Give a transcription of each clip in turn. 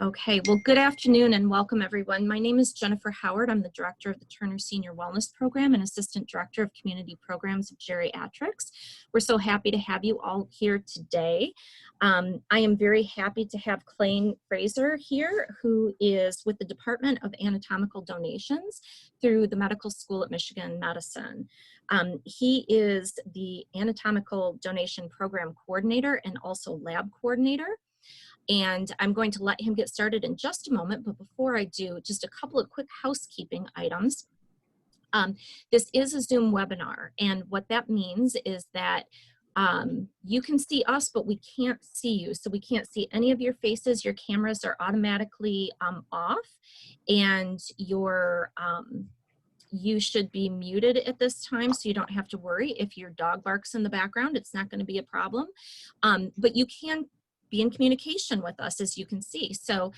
Okay, well, good afternoon and welcome everyone. My name is Jennifer Howard. I'm the director of the Turner Senior Wellness Program and assistant director of community programs of Geriatrics. We're so happy to have you all here today. I am very happy to have Clayne Fraser here, who is with the Department of Anatomical Donations through the Medical School at Michigan Medicine. He is the Anatomical Donation Program Coordinator and also Lab Coordinator. And I'm going to let him get started in just a moment, but before I do, just a couple of quick housekeeping items. This is a Zoom webinar, and what that means is that you can see us, but we can't see you. So we can't see any of your faces. Your cameras are automatically off, and you should be muted at this time, so you don't have to worry. If your dog barks in the background, it's not going to be a problem. But you can be in communication with us, as you can see. So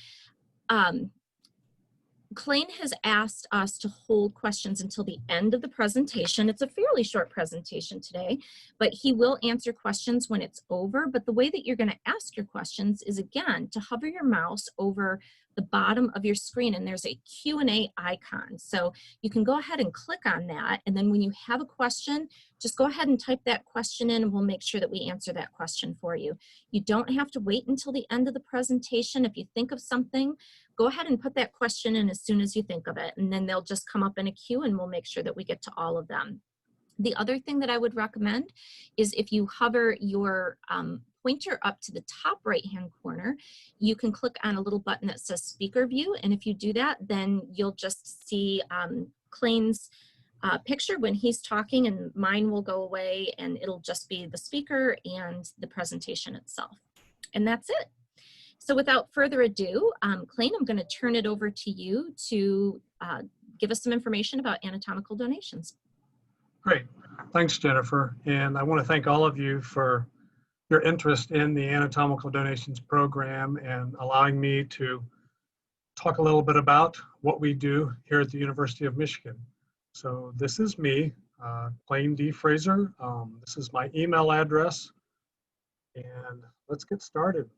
Clayne has asked us to hold questions until the end of the presentation. It's a fairly short presentation today, but he will answer questions when it's over. But the way that you're going to ask your questions is, again, to hover your mouse over the bottom of your screen, and there's a Q&A icon. So you can go ahead and click on that, and then when you have a question, just go ahead and type that question in, and we'll make sure that we answer that question for you. You don't have to wait until the end of the presentation. If you think of something, go ahead and put that question in as soon as you think of it, and then they'll just come up in a queue, and we'll make sure that we get to all of them. The other thing that I would recommend is if you hover your pointer up to the top right-hand corner, you can click on a little button that says Speaker View, and if you do that, then you'll just see Clayne's picture when he's talking, and mine will go away, and it'll just be the speaker and the presentation itself. And that's it. So without further ado, Clayne, I'm going to turn it over to you to give us some information about anatomical donations. Great. Thanks, Jennifer. And I want to thank all of you for your interest in the Anatomical Donations Program and allowing me to talk a little bit about what we do here at the University of Michigan. So this is me, Clayne D. Fraser. This is my email address, and let's get started.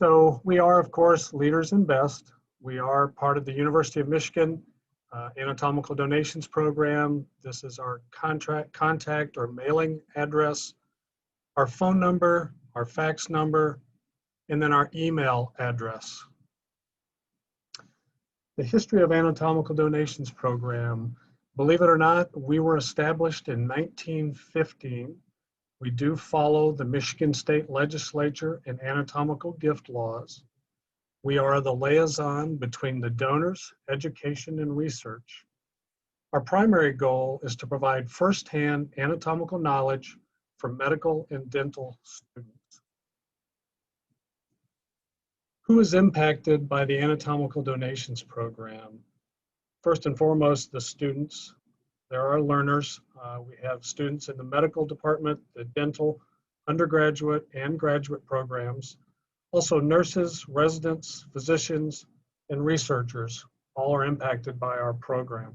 So we are, of course, Leaders in Best. We are part of the University of Michigan Anatomical Donations Program. This is our contact or mailing address, our phone number, our fax number, and then our email address. The history of Anatomical Donations Program, believe it or not, we were established in 1915. We do follow the Michigan State Legislature and anatomical gift laws. We are the liaison between the donors, education, and research. Our primary goal is to provide firsthand anatomical knowledge for medical and dental students. Who is impacted by the Anatomical Donations Program? First and foremost, the students. There are learners. We have students in the medical department, the dental, undergraduate, and graduate programs. Also nurses, residents, physicians, and researchers all are impacted by our program.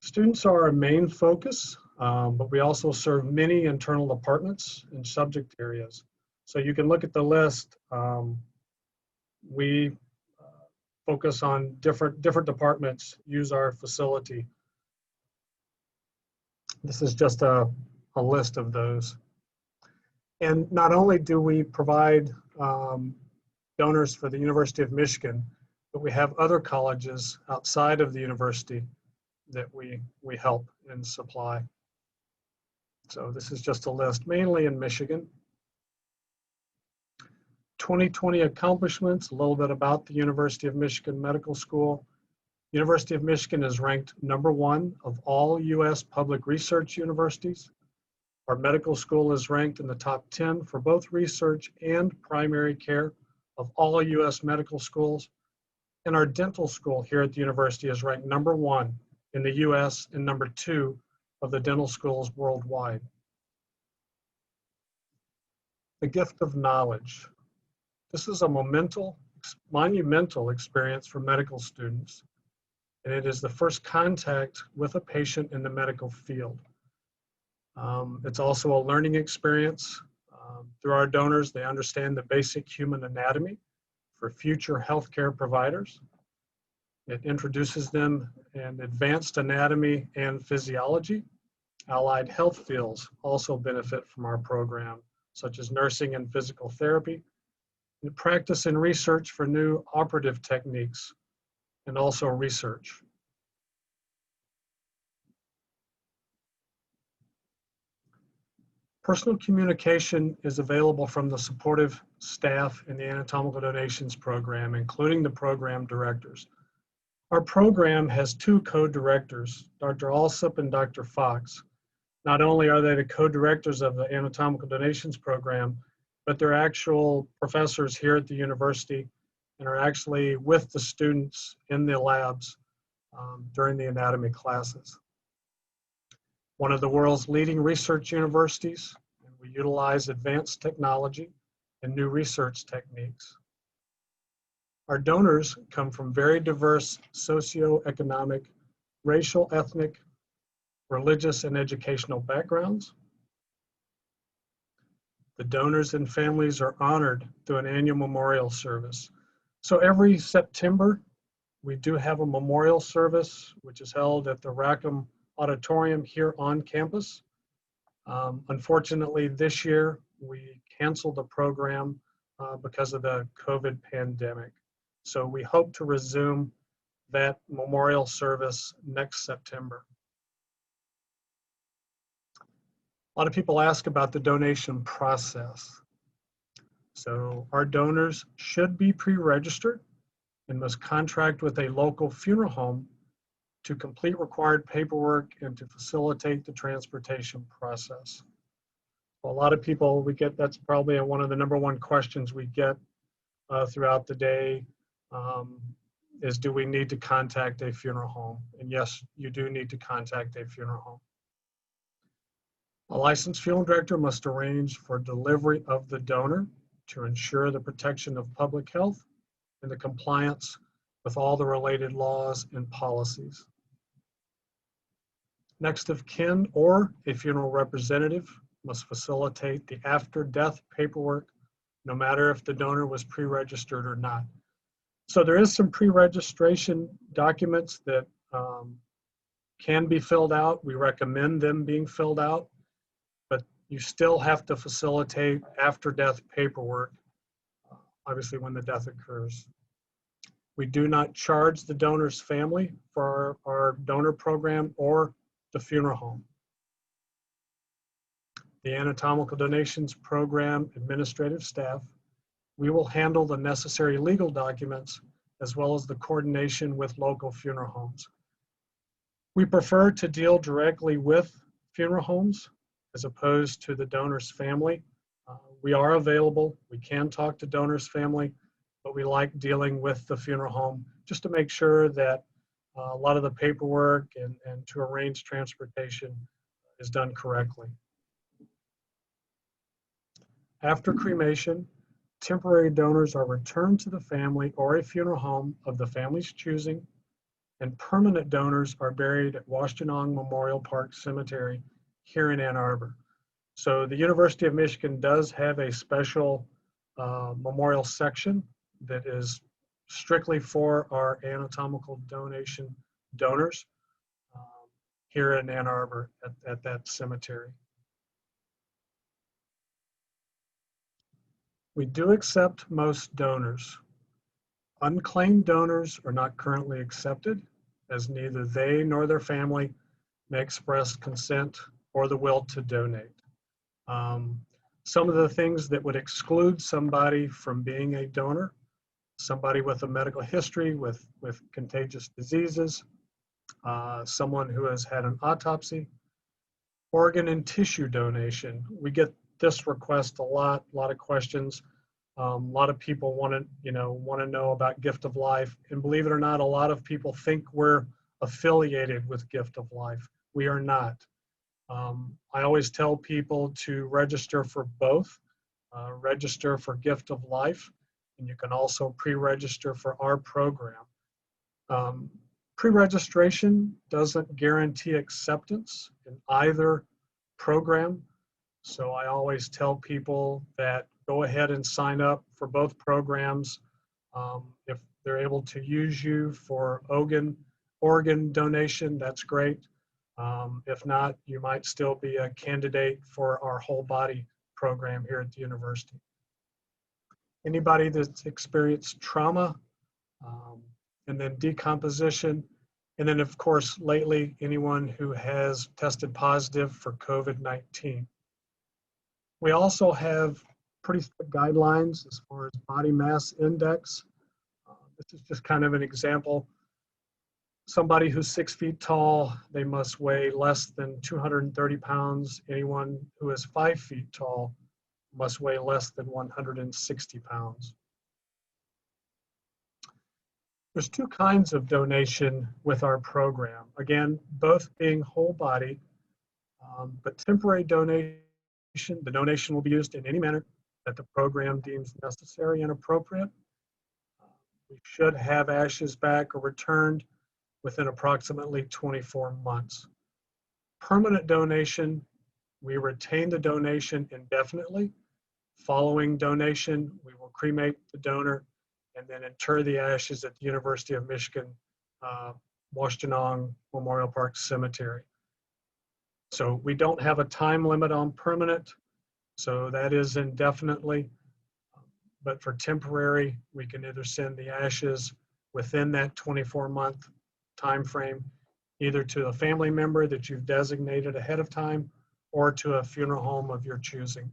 Students are our main focus, but we also serve many internal departments and subject areas. So you can look at the list. We focus on different departments, use our facility. This is just a list of those. And not only do we provide donors for the University of Michigan, but we have other colleges outside of the university that we help and supply. So this is just a list, mainly in Michigan. 2020 accomplishments, a little bit about the University of Michigan Medical School. University of Michigan is ranked #1 of all U.S. public research universities. Our medical school is ranked in the top 10 for both research and primary care of all U.S. medical schools. And our dental school here at the university is ranked #1 in the U.S. and #2 of the dental schools worldwide. The gift of knowledge. This is a monumental experience for medical students, and it is the first contact with a patient in the medical field. It's also a learning experience. Through our donors, they understand the basic human anatomy for future healthcare providers. It introduces them in advanced anatomy and physiology. Allied health fields also benefit from our program, such as nursing and physical therapy, and practice and research for new operative techniques, and also research. Personal communication is available from the supportive staff in the Anatomical Donations Program, including the program directors. Our program has two co-directors, Dr. Alsop and Dr. Fox. Not only are they the co-directors of the Anatomical Donations Program, but they're actual professors here at the university and are actually with the students in the labs during the anatomy classes. One of the world's leading research universities, and we utilize advanced technology and new research techniques. Our donors come from very diverse socioeconomic, racial, ethnic, religious, and educational backgrounds. The donors and families are honored through an annual memorial service. So every September, we do have a memorial service, which is held at the Rackham Auditorium here on campus. Unfortunately, this year, we canceled the program because of the COVID pandemic. So we hope to resume that memorial service next September. A lot of people ask about the donation process. So our donors should be pre-registered and must contract with a local funeral home to complete required paperwork and to facilitate the transportation process. A lot of people, that's probably one of the number one questions we get throughout the day is, do we need to contact a funeral home? And yes, you do need to contact a funeral home. A licensed funeral director must arrange for delivery of the donor to ensure the protection of public health and the compliance with all the related laws and policies. Next of kin or a funeral representative must facilitate the after-death paperwork, no matter if the donor was pre-registered or not. So there is some pre-registration documents that can be filled out. We recommend them being filled out, but you still have to facilitate after-death paperwork, obviously when the death occurs. We do not charge the donor's family for our donor program or the funeral home. The Anatomical Donations Program administrative staff, we will handle the necessary legal documents as well as the coordination with local funeral homes. We prefer to deal directly with funeral homes as opposed to the donor's family. We are available, we can talk to donor's family, but we like dealing with the funeral home just to make sure that a lot of the paperwork and to arrange transportation is done correctly. After cremation, temporary donors are returned to the family or a funeral home of the family's choosing, and permanent donors are buried at Washtenaw Memorial Park Cemetery here in Ann Arbor. So the University of Michigan does have a special memorial section that is strictly for our anatomical donation donors here in Ann Arbor at that cemetery. We do accept most donors. Unclaimed donors are not currently accepted, as neither they nor their family may express consent or the will to donate. Some of the things that would exclude somebody from being a donor: somebody with a medical history with contagious diseases, someone who has had an autopsy, organ and tissue donation. We get this request a lot of questions. A lot of people want to know about Gift of Life, and believe it or not, a lot of people think we're affiliated with Gift of Life. We are not. I always tell people to register for both. Register for Gift of Life, and you can also pre-register for our program. Pre-registration doesn't guarantee acceptance in either program. So I always tell people that go ahead and sign up for both programs. If they're able to use you for organ donation, that's great. If not, you might still be a candidate for our whole body program here at the university. Anybody that's experienced trauma, um, and then decomposition, and then of course lately anyone who has tested positive for COVID-19. We also have pretty strict guidelines as far as body mass index. This is just kind of an example. Somebody who's 6 feet tall, they must weigh less than 230 pounds. Anyone who is 5 feet tall must weigh less than 160 pounds. There's two kinds of donation with our program. Again, both being whole body, but temporary donation, the donation will be used in any manner that the program deems necessary and appropriate. We should have ashes back or returned within approximately 24 months. Permanent donation, we retain the donation indefinitely. Following donation, we will cremate the donor and then inter the ashes at the University of Michigan, Washtenaw Memorial Park Cemetery. So we don't have a time limit on permanent, so that is indefinitely. But for temporary, we can either send the ashes within that 24-month time frame, either to a family member that you've designated ahead of time or to a funeral home of your choosing.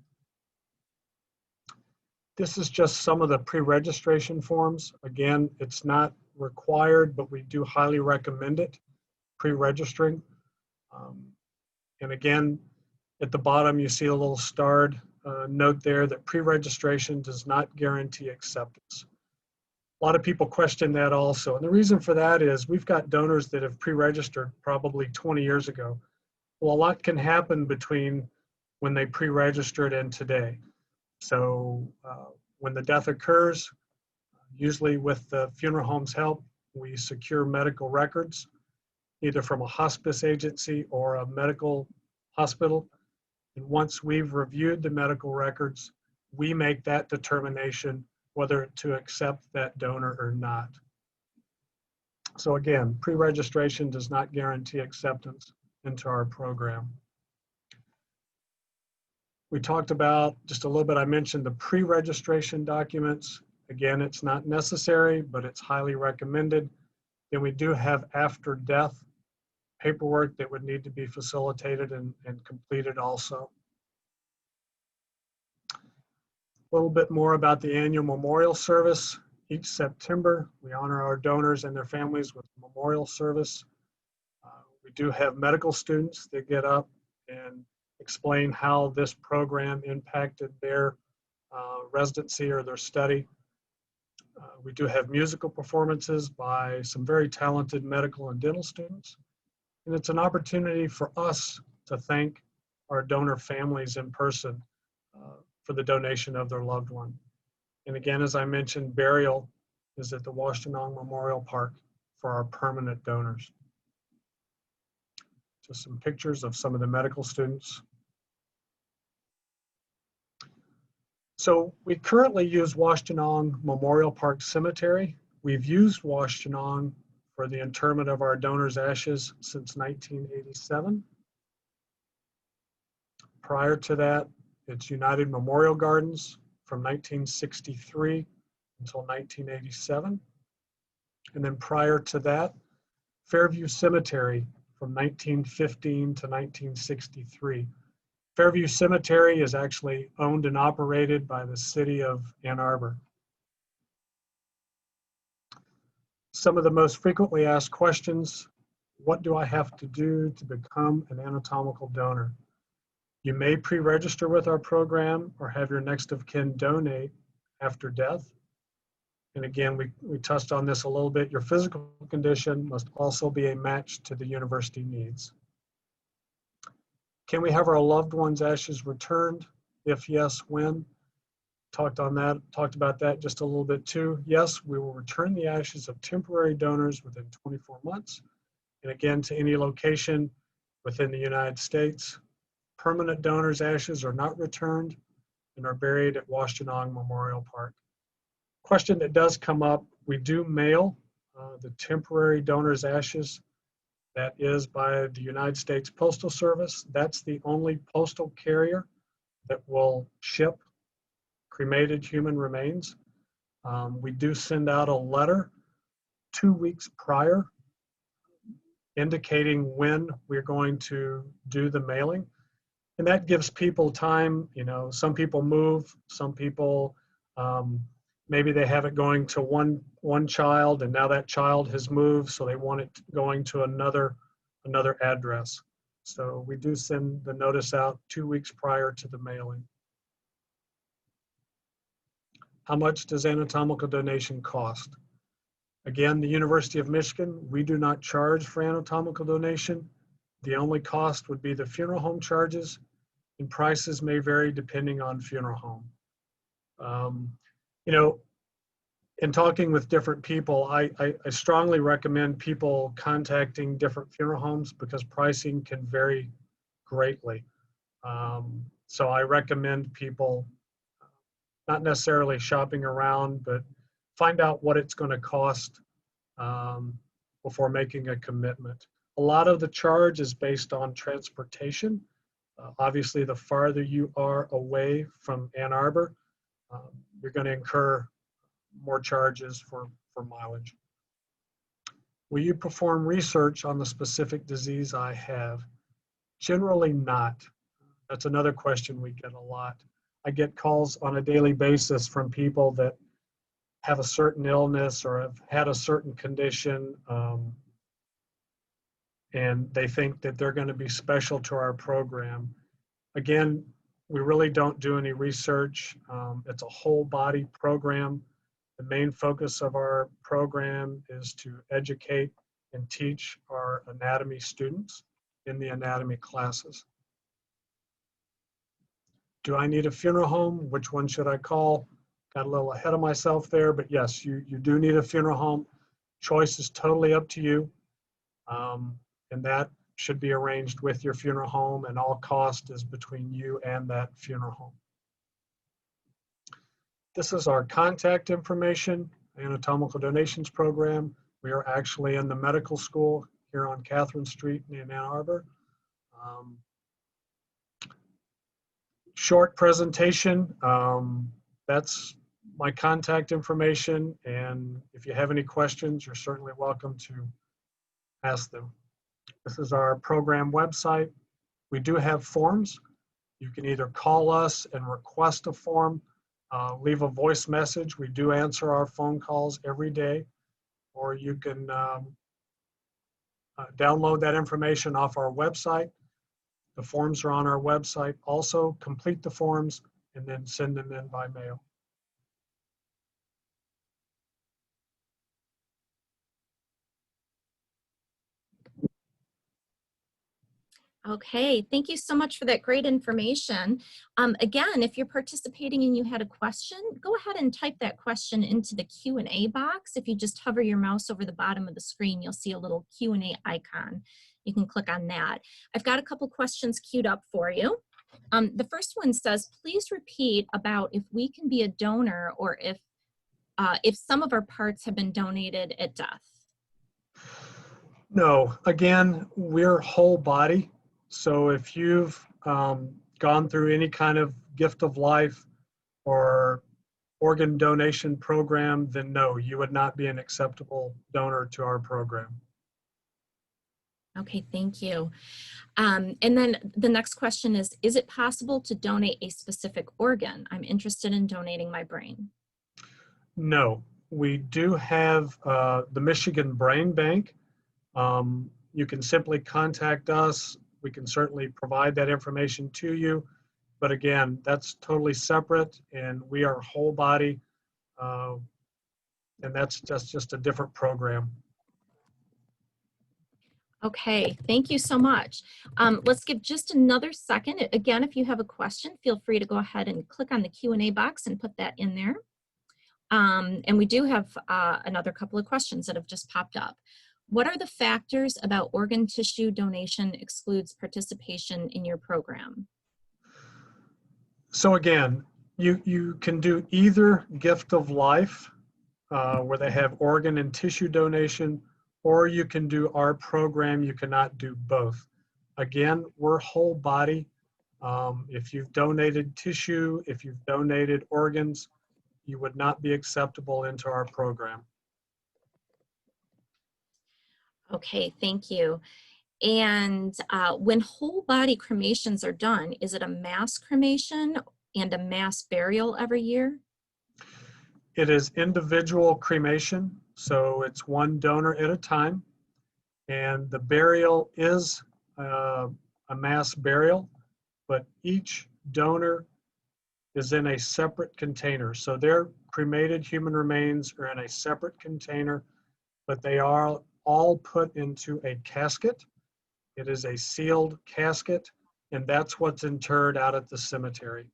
This is just some of the pre-registration forms. Again, it's not required, but we do highly recommend it, pre-registering. And again, at the bottom, you see a little starred note there that pre-registration does not guarantee acceptance. A lot of people question that also. And the reason for that is we've got donors that have pre-registered probably 20 years ago. Well, a lot can happen between when they pre-registered and today. So when the death occurs, usually with the funeral home's help, we secure medical records, either from a hospice agency or a medical hospital. And once we've reviewed the medical records, we make that determination whether to accept that donor or not. So again, pre-registration does not guarantee acceptance into our program. We talked about just a little bit, I mentioned the pre-registration documents. Again, it's not necessary, but it's highly recommended. Then we do have after death paperwork that would need to be facilitated and completed also. A little bit more about the annual memorial service. Each September, we honor our donors and their families with a memorial service. We do have medical students that get up and explain how this program impacted their residency or their study. We do have musical performances by some very talented medical and dental students. And it's an opportunity for us to thank our donor families in person for the donation of their loved one. And again, as I mentioned, burial is at the Washtenaw Memorial Park for our permanent donors. Just some pictures of some of the medical students. So we currently use Washtenaw Memorial Park Cemetery. We've used Washtenaw for the interment of our donors' ashes since 1987. Prior to that, it's United Memorial Gardens from 1963 until 1987. And then prior to that, Fairview Cemetery from 1915 to 1963. Fairview Cemetery is actually owned and operated by the city of Ann Arbor. Some of the most frequently asked questions: what do I have to do to become an anatomical donor? You may pre-register with our program or have your next of kin donate after death. And again, we touched on this a little bit. Your physical condition must also be a match to the university needs. Can we have our loved ones' ashes returned? If yes, when? Talked about that just a little bit too. Yes, we will return the ashes of temporary donors within 24 months. And again, to any location within the United States. permanent donors' ashes are not returned and are buried at Washtenaw Memorial Park. Question that does come up, we do mail the temporary donors' ashes. That is by the United States Postal Service. That's the only postal carrier that will ship cremated human remains. We do send out a letter 2 weeks prior indicating when we're going to do the mailing. And that gives people time. You know, some people move, some people, maybe they have it going to one child and now that child has moved, so they want it going to another address. So we do send the notice out 2 weeks prior to the mailing. How much does anatomical donation cost? Again, the University of Michigan, we do not charge for anatomical donation. The only cost would be the funeral home charges, and prices may vary depending on funeral home. You know, in talking with different people, I strongly recommend people contacting different funeral homes because pricing can vary greatly. So I recommend people not necessarily shopping around, but find out what it's going to cost before making a commitment. A lot of the charge is based on transportation. Obviously, the farther you are away from Ann Arbor, you're going to incur more charges for mileage. Will you perform research on the specific disease I have? Generally not. That's another question we get a lot. I get calls on a daily basis from people that have a certain illness or have had a certain condition, and they think that they're going to be special to our program. Again, we really don't do any research. It's a whole body program. The main focus of our program is to educate and teach our anatomy students in the anatomy classes. Do I need a funeral home? Which one should I call? Got a little ahead of myself there, but yes, you do need a funeral home. Choice is totally up to you. And that should be arranged with your funeral home, and all cost is between you and that funeral home. This is our contact information, Anatomical Donations Program. We are actually in the medical school here on Catherine Street in Ann Arbor. Short presentation, that's my contact information, and if you have any questions, you're certainly welcome to ask them. This is our program website. We do have forms. You can either call us and request a form, leave a voice message. We do answer our phone calls every day, or you can download that information off our website. The forms are on our website. Also, complete the forms and then send them in by mail. Okay, thank you so much for that great information. Again, if you're participating and you had a question, go ahead and type that question into the Q&A box. If you just hover your mouse over the bottom of the screen, you'll see a little Q&A icon. You can click on that. I've got a couple questions queued up for you. The first one says, please repeat about if we can be a donor or if some of our parts have been donated at death. No, again, we're whole body. So if you've gone through any kind of gift of life or organ donation program, then no, you would not be an acceptable donor to our program. Okay, thank you. And then the next question is it possible to donate a specific organ? I'm interested in donating my brain. No, we do have the Michigan Brain Bank. You can simply contact us. We can certainly provide that information to you. But again, that's totally separate, and we are whole body, and that's just a different program. Okay, thank you so much. Let's give just another second. Again, if you have a question, feel free to go ahead and click on the Q&A box and put that in there. And we do have another couple of questions that have just popped up. What are the factors about organ tissue donation excludes participation in your program? So again, you can do either gift of life, where they have organ and tissue donation, or you can do our program. You cannot do both. Again, we're whole body. If you've donated tissue, if you've donated organs, you would not be acceptable into our program. Okay, thank you. And when whole body cremations are done, is it a mass cremation and a mass burial every year? It is individual cremation, so it's one donor at a time, and the burial is a mass burial, but each donor is in a separate container. So their cremated human remains are in a separate container, but they are all put into a casket. It is a sealed casket, and that's what's interred out at the cemetery.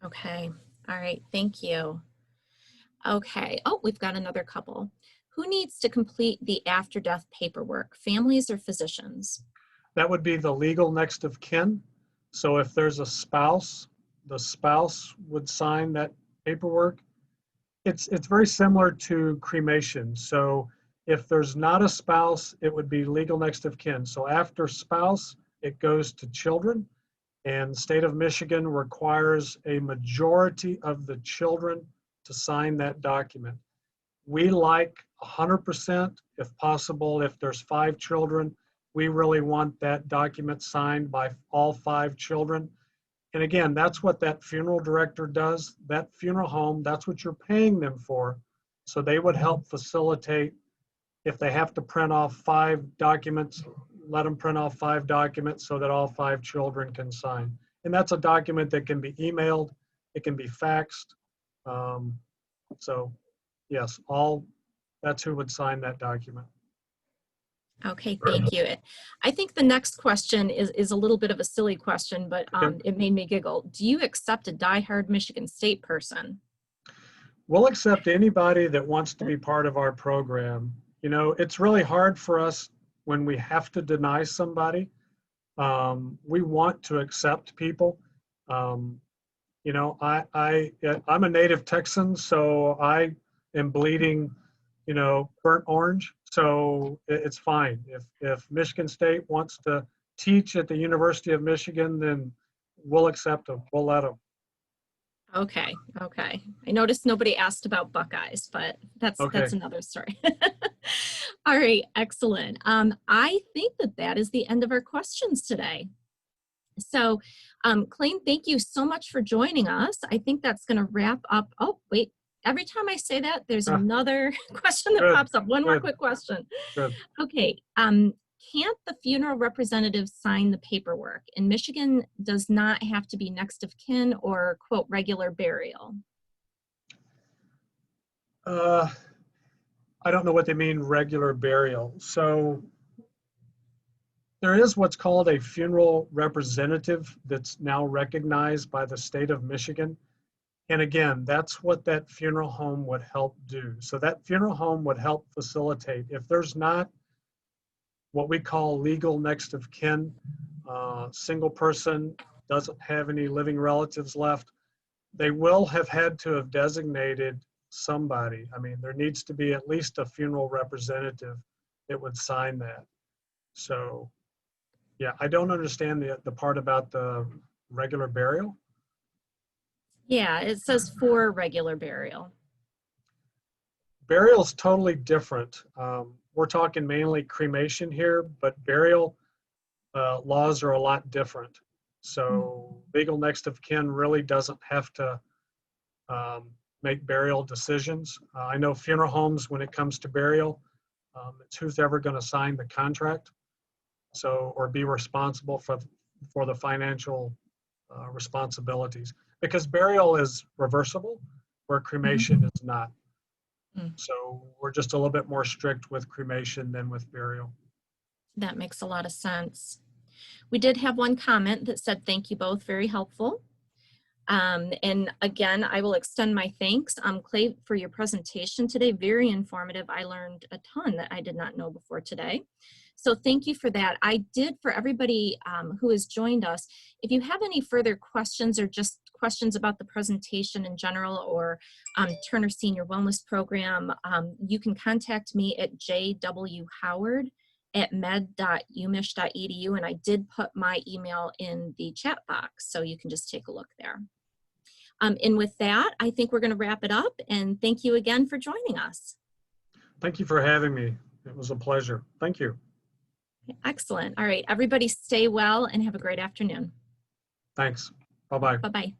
Okay, all right, thank you. Okay, oh, we've got another couple. Who needs to complete the after death paperwork, families or physicians? That would be the legal next of kin. So if there's a spouse, the spouse would sign that paperwork. It's very similar to cremation. So if there's not a spouse, it would be legal next of kin. So after spouse, it goes to children. And the state of Michigan requires a majority of the children to sign that document. We like 100%, if possible. If there's 5 children, we really want that document signed by all 5 children. And again, that's what that funeral director does. That funeral home, that's what you're paying them for. So they would help facilitate. If they have to print off 5 documents, let them print off 5 documents so that all 5 children can sign. And that's a document that can be emailed, it can be faxed. So yes, that's who would sign that document. Okay, thank you. I think the next question is a little bit of a silly question, but Okay. it made me giggle. Do you accept a diehard Michigan State person? We'll accept anybody that wants to be part of our program. You know, it's really hard for us when we have to deny somebody. We want to accept people. You know, I'm a native Texan, so I am bleeding, you know, burnt orange. So it's fine. If Michigan State wants to teach at the University of Michigan, then we'll accept them. We'll let them. Okay, okay. I noticed nobody asked about Buckeyes, but that's Okay. another story. All right, excellent. I think that is the end of our questions today. So, Clayton, thank you so much for joining us. I think that's going to wrap up. Oh, wait. Every time I say that, there's another question that Good, pops up. One more good, quick question. good. Okay. Can't the funeral representative sign the paperwork? In Michigan, does not have to be next of kin or, quote, regular burial. I don't know what they mean regular burial. So there is what's called a funeral representative that's now recognized by the state of Michigan. And again, that's what that funeral home would help do. So that funeral home would help facilitate. If there's not what we call legal next of kin, single person doesn't have any living relatives left, they will have had to have designated somebody. I mean, there needs to be at least a funeral representative that would sign that. So yeah, I don't understand the part about the regular burial. Yeah, it says for regular burial. Burial is totally different. We're talking mainly cremation here, but burial laws are a lot different. So legal next of kin really doesn't have to make burial decisions. I know funeral homes, when it comes to burial, it's who's ever going to sign the contract. So, or be responsible for the financial responsibilities, because burial is reversible where cremation is not. So we're just a little bit more strict with cremation than with burial. That makes a lot of sense. We did have one comment that said, thank you both, very helpful. And again, I will extend my thanks, Clay, for your presentation today. Very informative. I learned a ton that I did not know before today. So thank you for that. I did, for everybody who has joined us, if you have any further questions or just questions about the presentation in general, or Turner Senior Wellness Program, you can contact me at jwhoward@med.umich.edu, and I did put my email in the chat box, so you can just take a look there. And with that, I think we're going to wrap it up, and thank you again for joining us. Thank you for having me. It was a pleasure. Thank you. Excellent. All right, everybody stay well and have a great afternoon. Thanks. Bye-bye. Bye-bye.